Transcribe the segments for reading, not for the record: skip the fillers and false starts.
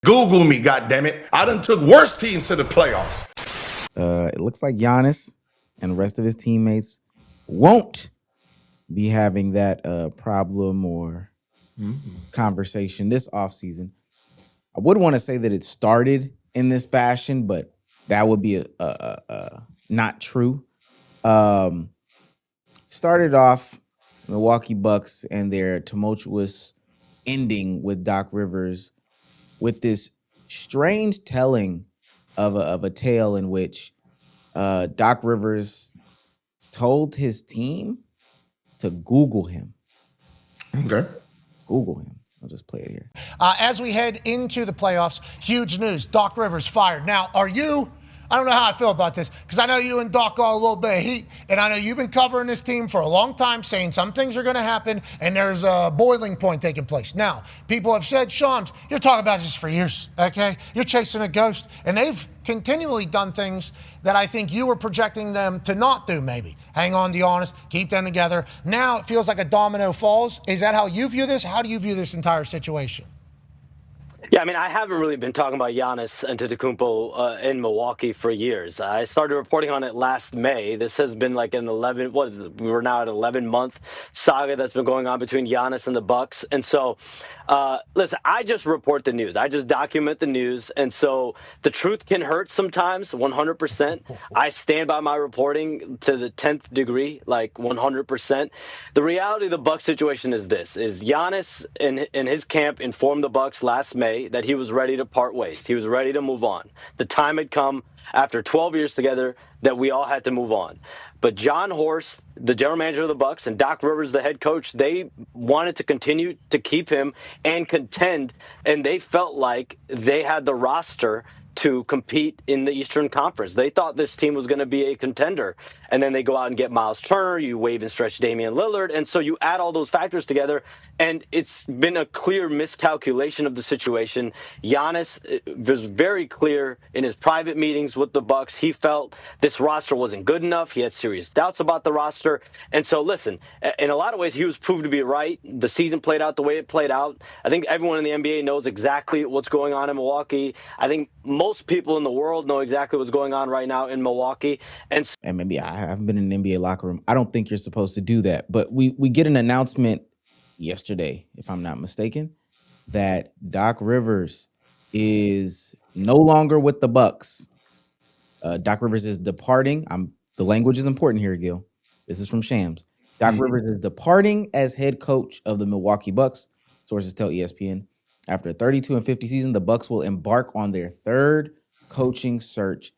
Google me, goddammit. I done took worse teams to the playoffs. It looks like Giannis and the rest of his teammates won't be having that problem or conversation this offseason. I would want to say that it started in this fashion, but that would be not true. Started off Milwaukee Bucks and their tumultuous ending with Doc Rivers with this strange telling of a tale in which Doc Rivers told his team to Google him. Okay. Google him. I'll just play it here. As we head into the playoffs, huge news. Doc Rivers fired. Now, I don't know how I feel about this because I know you and Doc got a little bit of heat, and I know you've been covering this team for a long time saying some things are going to happen and there's a boiling point taking place. Now, people have said, Shams, you're talking about this for years, okay? You're chasing a ghost, and they've continually done things that I think you were projecting them to not do maybe. Hang on to Giannis, keep them together. Now it feels like a domino falls. Is that how you view this? How do you view this entire situation? Yeah, I mean, I haven't really been talking about Giannis Antetokounmpo in Milwaukee for years. I started reporting on it last May. This has been like an 11, what is it? We were now at 11-month saga that's been going on between Giannis and the Bucks. And so, listen, I just report the news. I just document the news. And so the truth can hurt sometimes, 100%. I stand by my reporting to the 10th degree, like 100%. The reality of the Bucks situation is this, is Giannis and his camp informed the Bucks last May that he was ready to part ways. He was ready to move on. The time had come after 12 years together that we all had to move on. But John Horst, the general manager of the Bucks, and Doc Rivers, the head coach, they wanted to continue to keep him and contend, and they felt like they had the roster to compete in the Eastern Conference. They thought this team was going to be a contender. And then they go out and get Miles Turner, you waive and stretch Damian Lillard. And so you add all those factors together, and it's been a clear miscalculation of the situation. Giannis was very clear in his private meetings with the Bucks. He felt this roster wasn't good enough. He had serious doubts about the roster. And so, listen, in a lot of ways, he was proved to be right. The season played out the way it played out. I think everyone in the NBA knows exactly what's going on in Milwaukee. I think most people in the world know exactly what's going on right now in Milwaukee. And maybe I haven't been in an NBA locker room. I don't think you're supposed to do that. But we get an announcement yesterday, if I'm not mistaken, that Doc Rivers is no longer with the Bucks. Doc Rivers is departing. The language is important here, Gil. This is from Shams. Doc Rivers is departing as head coach of the Milwaukee Bucks. Sources tell ESPN. After a 32-50 season, the Bucks will embark on their third coaching search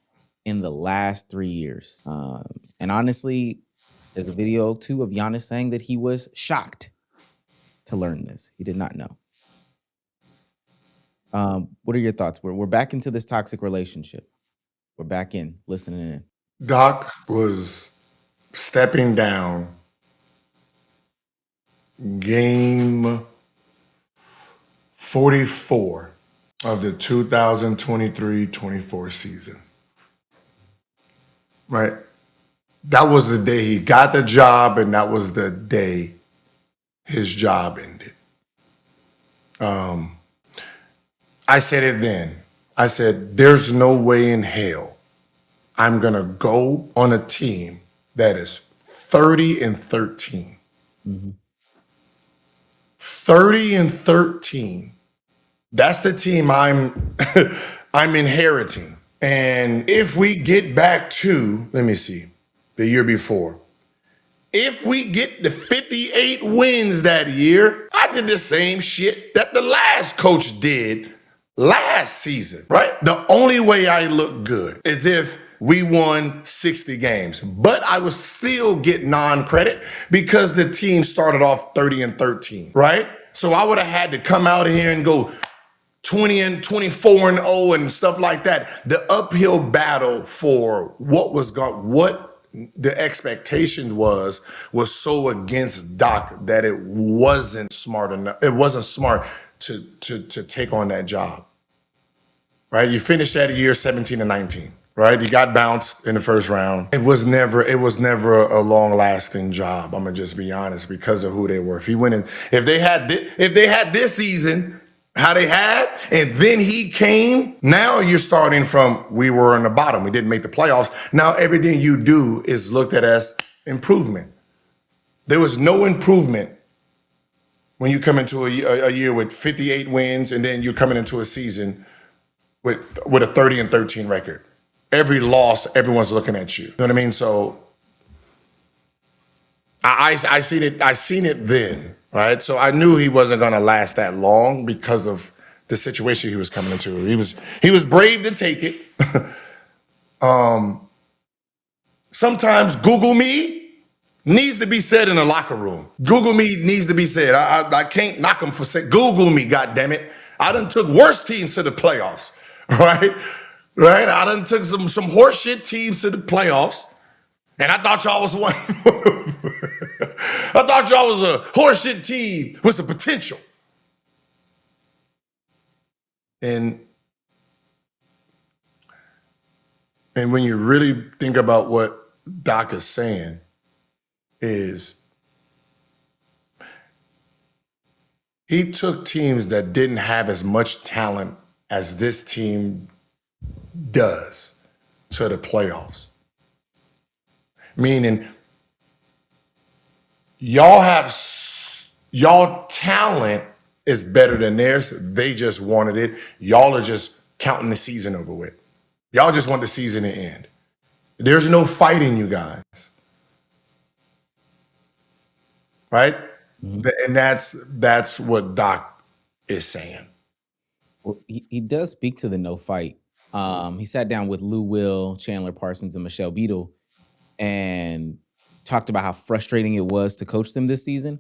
in the last 3 years. And honestly, there's a video too of Giannis saying that he was shocked to learn this. He did not know. What are your thoughts? We're back into this toxic relationship. We're back in, listening in. Doc was stepping down game 44 of the 2023-24 season. Right? That was the day he got the job, and that was the day his job ended. I said it then. I said, there's no way in hell I'm going to go on a team that is 30-13. 30-13. That's the team I'm inheriting. And if we get back to, let me see, the year before, if we get the 58 wins that year, I did the same shit that the last coach did last season, right? The only way I look good is if we won 60 games, but I was still getting non-credit because the team started off 30-13, right? So I would have had to come out here and go 20-24-0 and stuff like that. The uphill battle for what the expectation was so against Doc that it wasn't smart enough. It wasn't smart to take on that job. Right? You finished that year 17-19. Right? You got bounced in the first round. It was never a long-lasting job. I'm gonna just be honest because of who they were. If they had this season how they had, and then he came. Now you're starting from we were in the bottom. We didn't make the playoffs. Now everything you do is looked at as improvement. There was no improvement when you come into a year with 58 wins, and then you're coming into a season with a 30-13 record. Every loss, everyone's looking at you. You know what I mean? So I seen it then, right? So I knew he wasn't gonna last that long because of the situation he was coming into. He was brave to take it. Sometimes Google me needs to be said in a locker room. Google me needs to be said. I can't knock him for saying Google me, goddammit. I done took worse teams to the playoffs, right? Right? I done took some horseshit teams to the playoffs. And I thought y'all was one. I thought y'all was a horseshit team with some potential. And when you really think about what Doc is saying, is he took teams that didn't have as much talent as this team does to the playoffs. Meaning, y'all talent is better than theirs. They just wanted it. Y'all are just counting the season over with. Y'all just want the season to end. There's no fighting, you guys. Right? Mm-hmm. And that's what Doc is saying. Well, he does speak to the no fight. He sat down with Lou Will, Chandler Parsons, and Michelle Beadle and talked about how frustrating it was to coach them this season.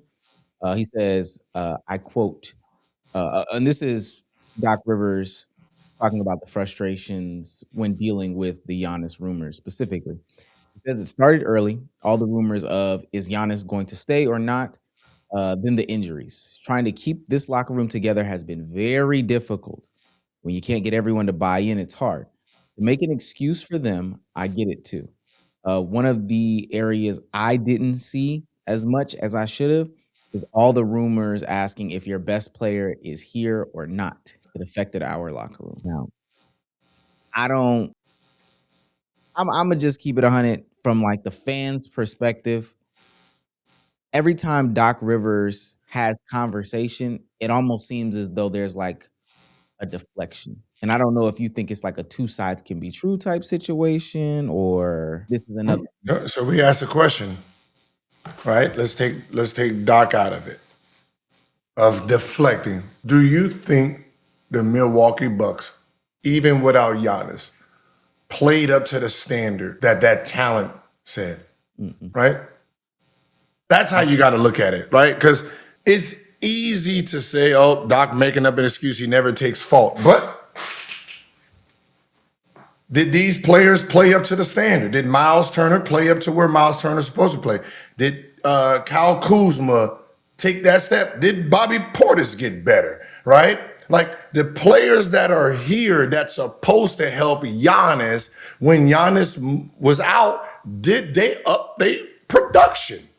He says, I quote, and this is Doc Rivers talking about the frustrations when dealing with the Giannis rumors specifically. He says it started early, all the rumors of is Giannis going to stay or not, then the injuries. Trying to keep this locker room together has been very difficult. When you can't get everyone to buy in, it's hard. To make an excuse for them, I get it too. One of the areas I didn't see as much as I should have is all the rumors asking if your best player is here or not. It affected our locker room. Now, I'm gonna just keep it 100 from like the fans' perspective. Every time Doc Rivers has conversation, it almost seems as though there's like a deflection. And I don't know if you think it's like a two sides can be true type situation or this is another. So we asked a question, right? Let's take Doc out of it, of deflecting. Do you think the Milwaukee Bucks, even without Giannis, played up to the standard that talent said, right? That's how you got to look at it, right? Because it's easy to say, oh, Doc making up an excuse, he never takes fault. But did these players play up to the standard? Did Miles Turner play up to where Miles Turner's supposed to play? Did Kyle Kuzma take that step? Did Bobby Portis get better, right? Like the players that are here that's supposed to help Giannis when Giannis was out, did they up their production?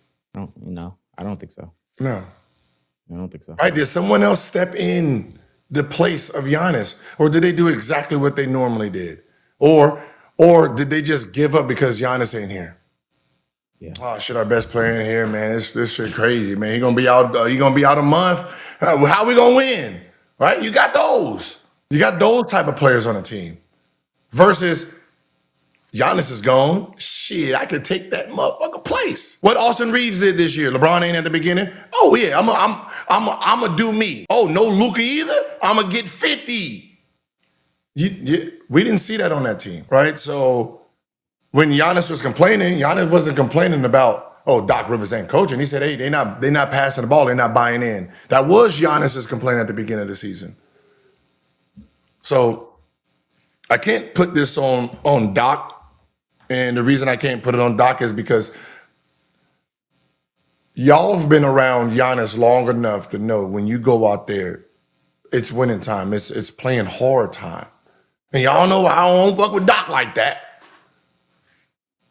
No, I don't think so. No. I don't think so. Right? Did someone else step in the place of Giannis? Or did they do exactly what they normally did? Or did they just give up because Giannis ain't here? Yeah. Oh, shit, our best player in here, man. This shit crazy, man. He gonna be out. He gonna be out a month. How we gonna win? Right? You got those. You got those type of players on the team. Versus Giannis is gone. Shit, I could take that motherfucker place. What Austin Reeves did this year. LeBron ain't at the beginning. Oh yeah, I'm a do me. Oh, no Luka either. I'm gonna get 50. We didn't see that on that team, right? So when Giannis was complaining, Giannis wasn't complaining about, oh, Doc Rivers ain't coaching. He said, hey, they're not passing the ball, they're not buying in. That was Giannis's complaint at the beginning of the season. So I can't put this on Doc. And the reason I can't put it on Doc is because y'all have been around Giannis long enough to know when you go out there, it's winning time. It's playing hard time. And y'all know I don't fuck with Doc like that.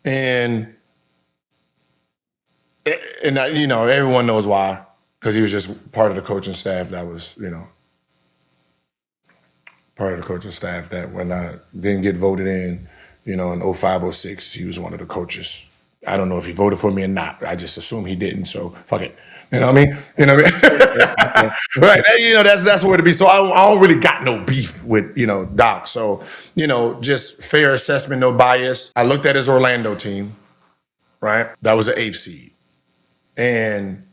And you know, everyone knows why. Because he was just part of the coaching staff that was, you know, part of the coaching staff that when I didn't get voted in, in 05, 06, he was one of the coaches. I don't know if he voted for me or not. I just assume he didn't, so fuck it. You know what I mean? You know what I mean? Right. That's where to be. So I don't really got no beef with, Doc. So, just fair assessment, no bias. I looked at his Orlando team, right? That was an 8th seed. And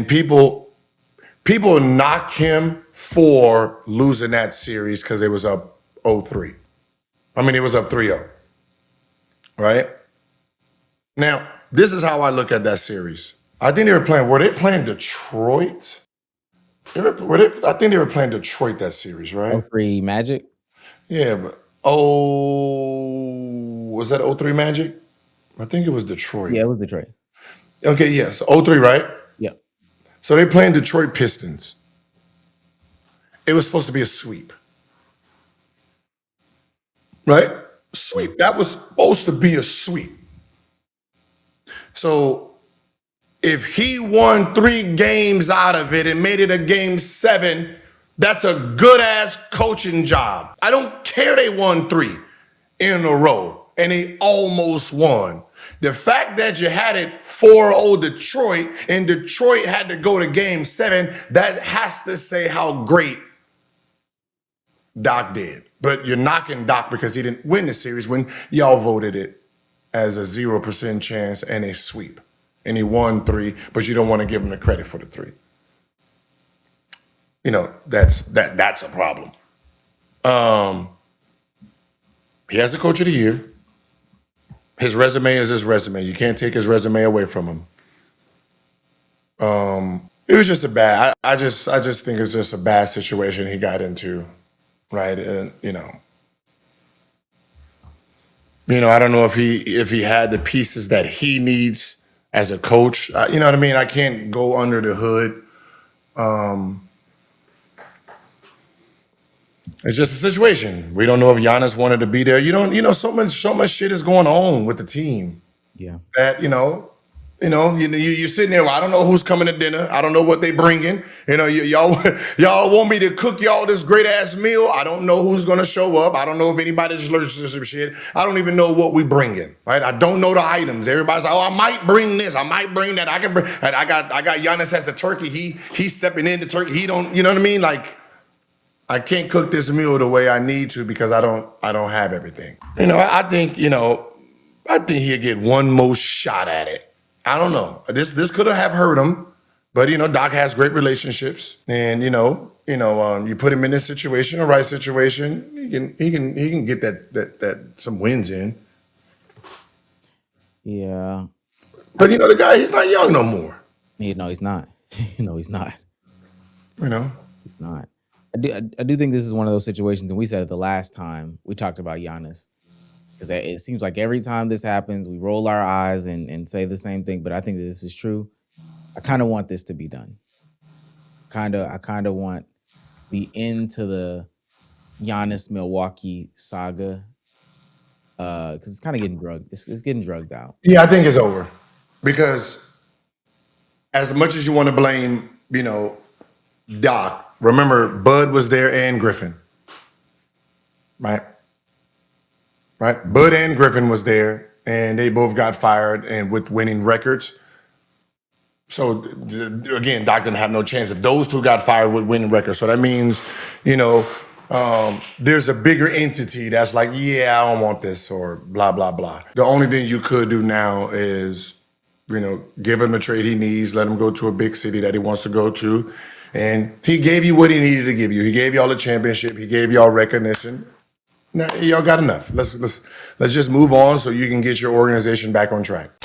people knock him for losing that series because it was up 0-3. I mean, it was up 3-0. Right? Now, this is how I look at that series. I think were they playing Detroit? I think they were playing Detroit that series, right? 03 Magic? Yeah, but was that 03 Magic? I think it was Detroit. Yeah, it was Detroit. Okay, yes. 03, right? Yep. So they playing Detroit Pistons. It was supposed to be a sweep. Right? Sweep. That was supposed to be a sweep. So if he won 3 games out of it and made it a game 7, that's a good ass coaching job. I don't care they won 3 in a row and they almost won. The fact that you had it 4-0 Detroit and Detroit had to go to game 7, that has to say how great Doc did. But you're knocking Doc because he didn't win the series when y'all voted it as a 0% chance and a sweep. And he won 3, but you don't want to give him the credit for the 3. That's a problem. He has a coach of the year. His resume is his resume. You can't take his resume away from him. It was just a bad. I just think it's just a bad situation he got into, right? And I don't know if he had the pieces that he needs as a coach. You know what I mean? I can't go under the hood. It's just a situation. We don't know if Giannis wanted to be there. So much shit is going on with the team. Yeah. That you're sitting there. Well, I don't know who's coming to dinner. I don't know what they bringing. Y'all want me to cook y'all this great ass meal. I don't know who's gonna show up. I don't know if anybody's allergic to some shit. I don't even know what we bringing. Right? I don't know the items. Everybody's like, oh, I might bring this. I might bring that. I can bring. I got Giannis as the turkey. He's stepping into turkey. He don't. You know what I mean? Like, I can't cook this meal the way I need to because I don't have everything. I think he'll get one more shot at it. I don't know. This could have hurt him, but Doc has great relationships, and you put him in this situation, a right situation, he can get that some wins in. Yeah. But the guy, he's not young no more. No, he's not. No, he's not. He's not. I do think this is one of those situations, and we said it the last time we talked about Giannis, because it seems like every time this happens, we roll our eyes and say the same thing. But I think that this is true. I kind of want this to be done. I kind of want the end to the Giannis Milwaukee saga, because it's kind of getting drugged. It's getting drugged out. Yeah, I think it's over because as much as you want to blame, Doc. Remember, Bud was there and Griffin, right? Right? Bud and Griffin was there, and they both got fired and with winning records. So, again, Doc didn't have no chance if those two got fired with winning records. So that means, there's a bigger entity that's like, yeah, I don't want this or blah, blah, blah. The only thing you could do now is, give him the trade he needs, let him go to a big city that he wants to go to. And he gave you what he needed to give you. He gave y'all a championship. He gave y'all recognition. Now y'all got enough. Let's just move on so you can get your organization back on track.